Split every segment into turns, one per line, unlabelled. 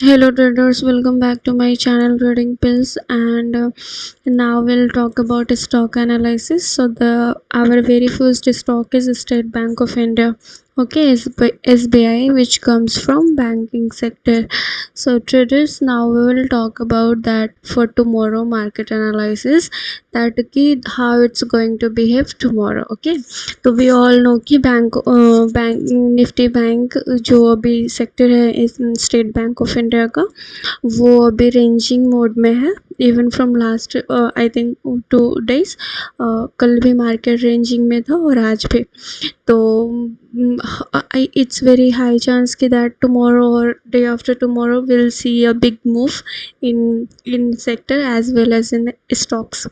Hello traders, welcome back to my channel Trading Pills, and now we'll talk about stock analysis. So the our very first stock is State Bank of India. Okay, SBI, which comes from banking sector. So traders, now we will talk about that for tomorrow market analysis, that ki how it's going to behave tomorrow. Okay, तो we all know कि bank Nifty bank जो अभी sector है इस state Bank of India का, वो अभी ranging mode में है। Even from last I think 2 days, कल भी मार्केट रेंजिंग में था और आज भी। तो इट्स वेरी हाई चांस कि दैट टुमारो और day after tomorrow will see a big move in sector as well as in stocks.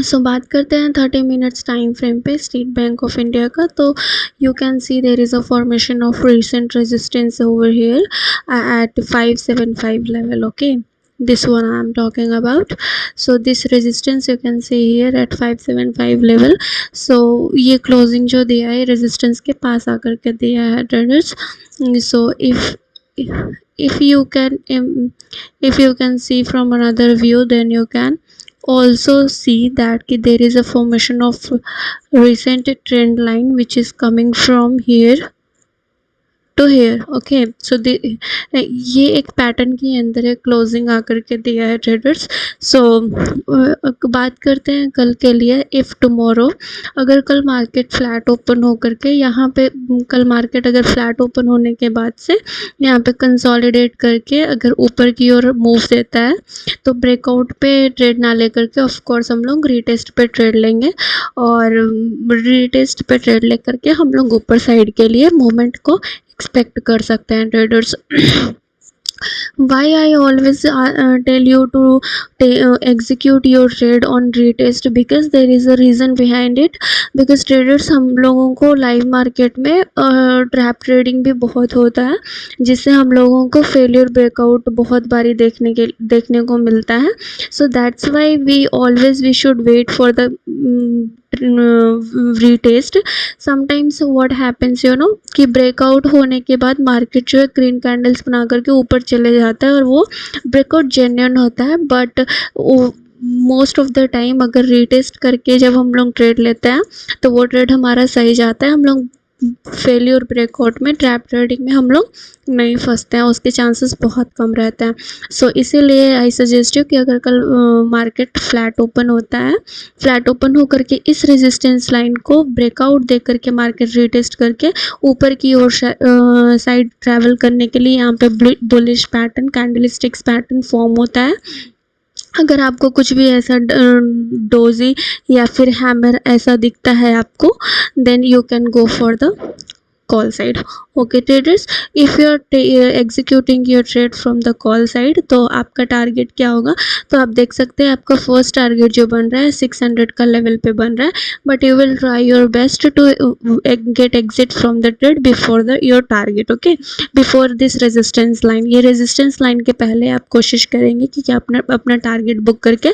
So बात करते हैं 30 मिनट्स टाइम फ्रेम पे स्टेट बैंक ऑफ इंडिया का। तो you can see there is a formation of recent resistance over here at 575 level. Okay, this one I am talking about. So this resistance you can see here at 575 level. So ये closing जो दिया है resistance के पास आकर के दिया है traders. So if you can see from another view, then you can also see that there is a formation of recent trend line which is coming from here to here. Okay, so ये एक pattern के अंदर है, closing आकर के दिया है traders. सो बात करते हैं कल के लिए। इफ़ टुमारो अगर कल मार्केट फ्लैट ओपन होकर के यहाँ पे, कल मार्केट अगर फ्लैट ओपन होने के बाद से यहाँ पे कंसोलिडेट करके अगर ऊपर की ओर मूव देता है, तो ब्रेकआउट पे ट्रेड ना लेकर के ऑफ कोर्स हम लोग रीटेस्ट पे ट्रेड लेंगे, और रीटेस्ट पे ट्रेड लेकर के हम लोग ऊपर साइड के लिए मूवमेंट को एक्सपेक्ट कर सकते हैं traders. Why I always tell you to execute your trade on retest, because there is a reason behind it. because traders हम लोगों को लाइव मार्केट में ट्रैप ट्रेडिंग भी बहुत होता है, जिससे हम लोगों को फेलियर ब्रेकआउट बहुत बारी देखने को मिलता है। So that's why we should wait for the retest. Sometimes what happens कि ब्रेकआउट होने के बाद मार्केट जो है ग्रीन कैंडल्स बना करके ऊपर चले जाता है और वो ब्रेकआउट जेन्युइन होता है, but most of the time अगर रीटेस्ट करके जब हम लोग ट्रेड लेते हैं तो वो ट्रेड हमारा सही जाता है। हम लोग फेलियर ब्रेकआउट में, ट्रैप ट्रेडिंग में हम लोग नहीं फंसते हैं, उसके चांसेस बहुत कम रहते हैं। सो इसीलिए आई सजेस्ट यू कि अगर कल मार्केट फ्लैट ओपन होता है, फ्लैट ओपन होकर के इस रेजिस्टेंस लाइन को ब्रेकआउट दे करके मार्केट रीटेस्ट करके ऊपर की ओर साइड ट्रैवल करने के लिए यहाँ पे bullish pattern, candlesticks pattern form होता है। अगर आपको कुछ भी ऐसा डोजी या फिर हैमर ऐसा दिखता है आपको, then you can go for the call side. Okay traders, if you are executing your trade from the call side, तो आपका टारगेट क्या होगा? तो आप देख सकते हैं आपका फर्स्ट टारगेट जो बन रहा है 600 का लेवल पे बन रहा है, but you will try your best to get exit from the trade before the your target. Okay, before this resistance line, ये रेजिस्टेंस लाइन के पहले आप कोशिश करेंगे कि क्या अपना टारगेट बुक करके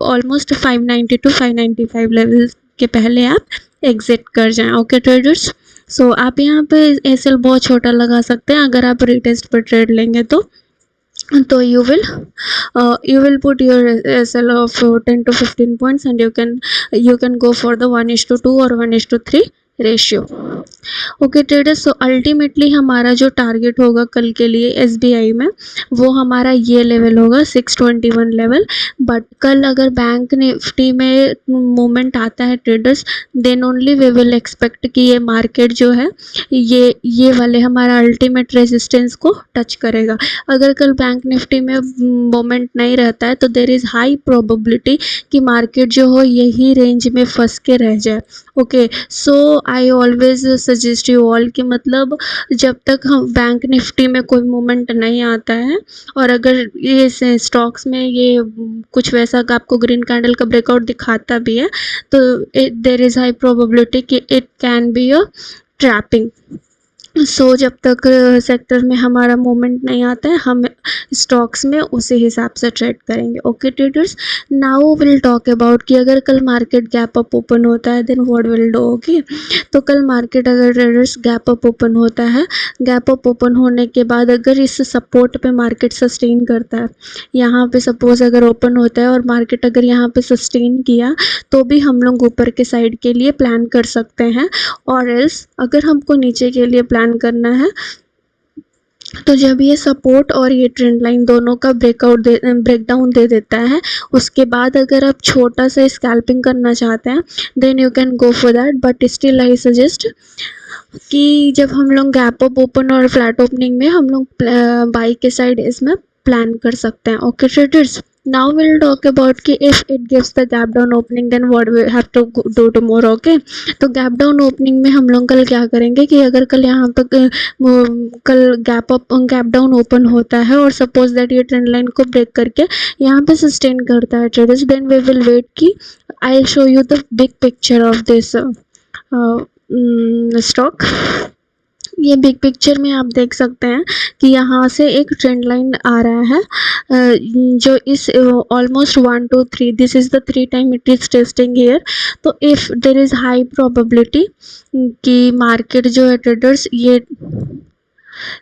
ऑलमोस्ट 590 to 595 लेवल के पहले आप एग्जिट कर जाएं। ओके ट्रेडर्स, सो आप यहाँ पे एसएल बहुत छोटा लगा सकते हैं अगर आप रीटेस्ट पर ट्रेड लेंगे तो you will put your SL of 10 to 15 points, and you can go for the 1:2 or 1:3 ratio. Okay traders, so ultimately हमारा जो टारगेट होगा कल के लिए एसबीआई में, वो हमारा ये लेवल होगा 621 लेवल। बट कल अगर बैंक निफ्टी में मूवमेंट आता है traders, then only we will expect कि ये मार्केट जो है ये वाले हमारा अल्टीमेट रेजिस्टेंस को टच करेगा। अगर कल बैंक निफ्टी में मूवमेंट नहीं रहता है तो देर इज़ हाई प्रोबेबिलिटी कि मार्केट जो हो यही रेंज में फंस के रह जाए। Okay, so I always suggest you all कि मतलब जब तक हम बैंक निफ्टी में कोई मूवमेंट नहीं आता है, और अगर ये स्टॉक्स में ये कुछ वैसा का आपको ग्रीन कैंडल का ब्रेकआउट दिखाता भी है, तो देर इज़ हाई प्रोबेबिलिटी कि it can be a trapping. So जब तक सेक्टर में हमारा मूवमेंट नहीं आता है हम स्टॉक्स में उसी हिसाब से ट्रेड करेंगे। Okay traders, now will talk about कि अगर कल मार्केट गैप अप ओपन होता है then what will do. Okay, तो कल मार्केट अगर ट्रेडर्स गैप अप ओपन होता है, गैप अप ओपन होने के बाद अगर इस सपोर्ट पे मार्केट सस्टेन करता है, यहाँ पे सपोज अगर ओपन होता है और मार्केट अगर यहाँ पे सस्टेन किया तो भी हम लोग ऊपर के साइड के लिए प्लान कर सकते हैं। और एल्स अगर हमको नीचे के लिए प्लान करना है तो जब ये सपोर्ट और ये ट्रेंड लाइन दोनों का ब्रेकडाउन दे देता है, उसके बाद अगर आप छोटा सा स्कैल्पिंग करना चाहते हैं then you can go for that. But still I suggest कि जब हम लोग गैप अप ओपन और फ्लैट ओपनिंग में हम लोग बाई के साइड इसमें प्लान कर सकते हैं। Okay traders, now will talk about कि if it gives the gap down opening then what we have to do tomorrow. Okay, तो गैप डाउन ओपनिंग में हम लोग कल क्या करेंगे कि अगर कल यहाँ पर कल गैप डाउन ओपन होता है और सपोज दैट ये ट्रेंड लाइन को ब्रेक करके यहाँ पे सस्टेन करता है traders, then we will wait कि I will show you the big picture of this stock. ये बिग पिक्चर में आप देख सकते हैं कि यहाँ से एक ट्रेंड लाइन आ रहा है जो इस almost 1 2 3 this is the 3 time it is testing here. तो if there is high probability कि मार्केट जो है ट्रेडर्स ये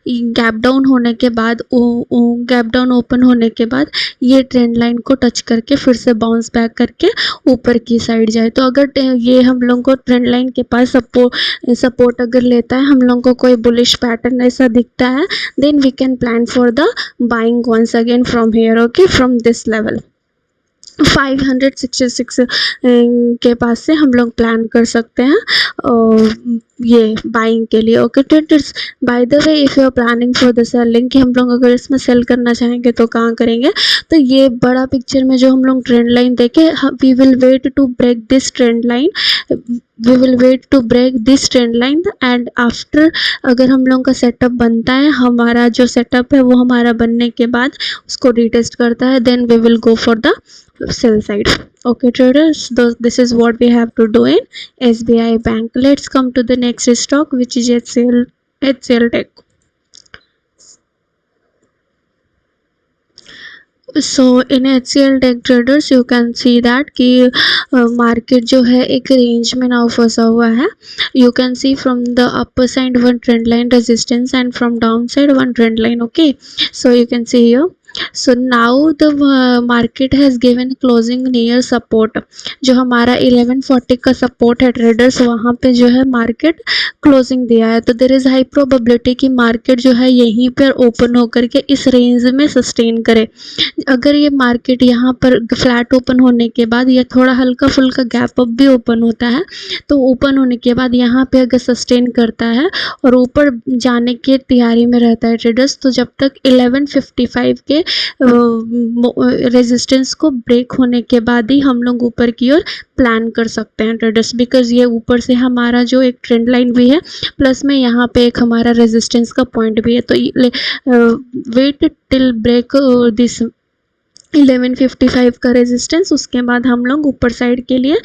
गैप डाउन होने के बाद गैप डाउन ओपन होने के बाद ये ट्रेंड लाइन को टच करके फिर से बाउंस बैक करके ऊपर की साइड जाए। तो अगर ये हम लोग को ट्रेंड लाइन के पास सपोर्ट अगर लेता है, हम लोग को कोई बुलिश पैटर्न ऐसा दिखता है, then we can plan for the buying once again from here. Okay, from this level 566 के पास से हम लोग प्लान कर सकते हैं ये बाइंग के लिए। Okay traders, by the way if you are planning for the selling कि हम लोग अगर इसमें सेल करना चाहेंगे तो कहाँ करेंगे, तो ये बड़ा पिक्चर में जो हम लोग ट्रेंड लाइन देखे, we will wait to break this trend line, we will wait to break this trend line and after अगर हम लोग का सेटअप बनता है, हमारा जो सेटअप है वो हमारा बनने के बाद उसको रीटेस्ट करता है, then we will go for the sell side. Okay traders, this is what we have to do in SBI Bank. Let's come to the next stock which is HCL Tech. So in HCL Tech traders you can see that कि market जो है एक range में now फंसा हुआ है। You can see from the upper side one trend line resistance and from downside one trend line. Okay, so you can see here. So now the market has given closing near support, जो हमारा 1140 का support है traders, वहाँ पे जो है market closing दिया है। तो देर इज़ हाई प्रोबेबिलिटी कि मार्केट जो है यहीं पर ओपन होकर के इस रेंज में सस्टेन करे। अगर ये मार्केट यहाँ पर फ्लैट ओपन होने के बाद या थोड़ा हल्का फुल्का गैप अप भी ओपन होता है, तो ओपन होने के बाद यहाँ पे अगर सस्टेन करता है और ऊपर जाने की तैयारी में रहता है ट्रेडर्स, तो जब तक 1155 के रेजिस्टेंस को ब्रेक होने के बाद ही हम लोग ऊपर की ओर प्लान कर सकते हैं ट्रेडर्स, बिकॉज ये ऊपर से हमारा जो एक ट्रेंड लाइन भी है प्लस में यहाँ पे एक हमारा रेजिस्टेंस का पॉइंट भी है। तो वेट टिल ब्रेक दिस 1155 का रेजिस्टेंस, उसके बाद हम लोग ऊपर साइड के लिए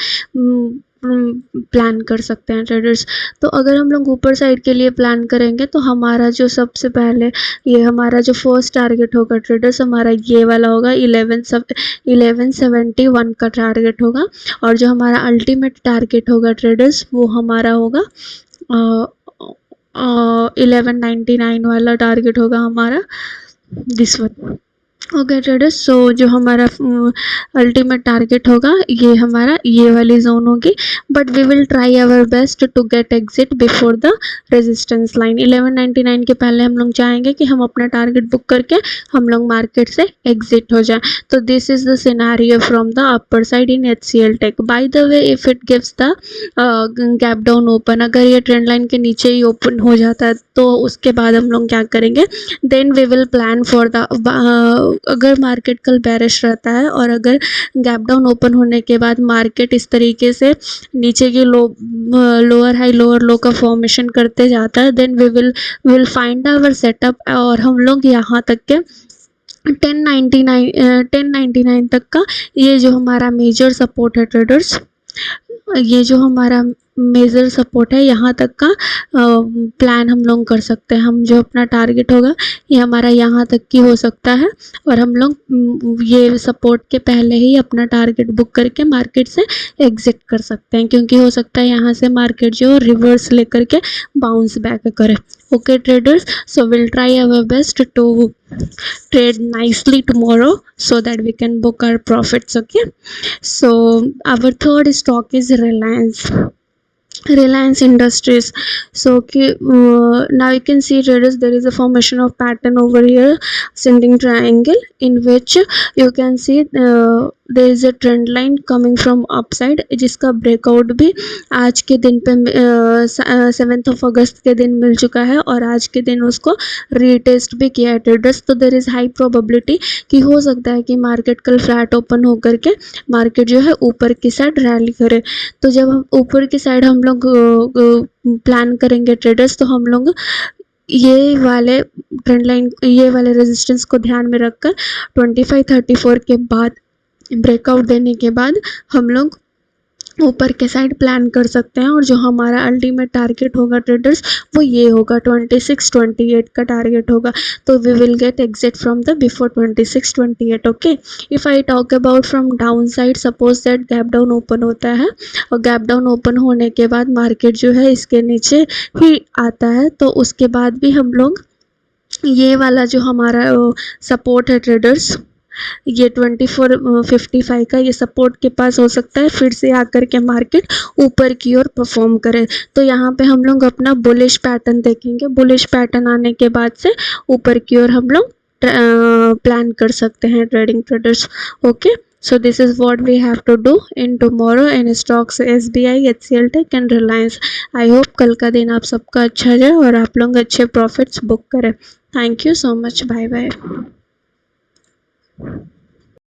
प्लान कर सकते हैं ट्रेडर्स। तो अगर हम लोग ऊपर साइड के लिए प्लान करेंगे तो हमारा जो सबसे पहले ये हमारा जो फर्स्ट टारगेट होगा ट्रेडर्स, हमारा ये वाला होगा 1171 का टारगेट होगा, और जो हमारा अल्टीमेट टारगेट होगा ट्रेडर्स वो हमारा होगा 1199 वाला टारगेट होगा हमारा, दिस वन। ओके ट्रेडर्स, सो जो हमारा अल्टीमेट टारगेट होगा ये हमारा ये वाली जोन होगी, but we will try our best to get exit before the resistance line. 1199 के पहले हम लोग चाहेंगे कि हम अपना टारगेट बुक करके हम लोग मार्केट से एग्जिट हो जाए। तो this is the scenario from the upper side in HCL Tech। Bye the way if it gives the gap down open, अगर ये ट्रेंड लाइन के नीचे ही ओपन हो जाता है तो उसके बाद हम लोग क्या करेंगे, then we will plan for the अगर मार्केट कल बेरिश रहता है और अगर गैप डाउन ओपन होने के बाद मार्केट इस तरीके से नीचे की लोअर हाई लोअर लो का फॉर्मेशन करते जाता है, then we will find our setup और हम लोग यहाँ तक के 1099 तक का ये जो हमारा मेजर सपोर्ट है ट्रेडर्स, ये जो हमारा मेजर सपोर्ट है, यहाँ तक का प्लान हम लोग कर सकते हैं। हम जो अपना टारगेट होगा ये हमारा यहाँ तक की हो सकता है और हम लोग ये सपोर्ट के पहले ही अपना टारगेट बुक करके मार्केट से एग्जिट कर सकते हैं, क्योंकि हो सकता है यहाँ से मार्केट जो रिवर्स लेकर के बाउंस बैक करे। Okay traders, so will try our best to trade nicely tomorrow so that we can book our profits. Okay, so our third stock is Reliance Industries. So okay, now you can see traders, there is a formation of pattern over here, ascending triangle, in which you can see there is a trend line coming from upside, जिसका breakout भी आज के दिन पे 7 अगस्त के दिन मिल चुका है और आज के दिन उसको रीटेस्ट भी किया है ट्रेडर्स। तो देर इज़ हाई प्रोबेबिलिटी कि हो सकता है कि मार्केट कल फ्लैट ओपन होकर के मार्केट जो है ऊपर की साइड रैली करे। तो जब हम ऊपर की साइड हम लोग प्लान करेंगे ट्रेडर्स, तो हम लोग ये वाले ट्रेंड लाइन, ये वाले रेजिस्टेंस को ध्यान में रखकर 2534 के बाद ब्रेकआउट देने के बाद हम लोग ऊपर के साइड प्लान कर सकते हैं। और जो हमारा अल्टीमेट टारगेट होगा ट्रेडर्स वो ये होगा, 26-28 का टारगेट होगा। तो we will get exit from the before 26-28। Okay, if I talk about from down side, suppose that gap down open होता है और गैप डाउन ओपन होने के बाद मार्केट जो है इसके नीचे ही आता है, तो उसके बाद भी हम लोग ये वाला जो हमारा सपोर्ट है ट्रेडर्स, ये 2455 का ये सपोर्ट के पास हो सकता है फिर से आकर के मार्केट ऊपर की ओर परफॉर्म करे। तो यहाँ पे हम लोग अपना बुलिश पैटर्न देखेंगे। बुलिश पैटर्न आने के बाद से ऊपर की ओर हम लोग प्लान कर सकते हैं trading traders. Okay, so this is what we have to do in tomorrow in stocks SBI, HCL Tech and Reliance. I hope कल का दिन आप सबका अच्छा जाए और आप लोग अच्छे प्रॉफिट्स बुक करें। Thank you so much, bye bye.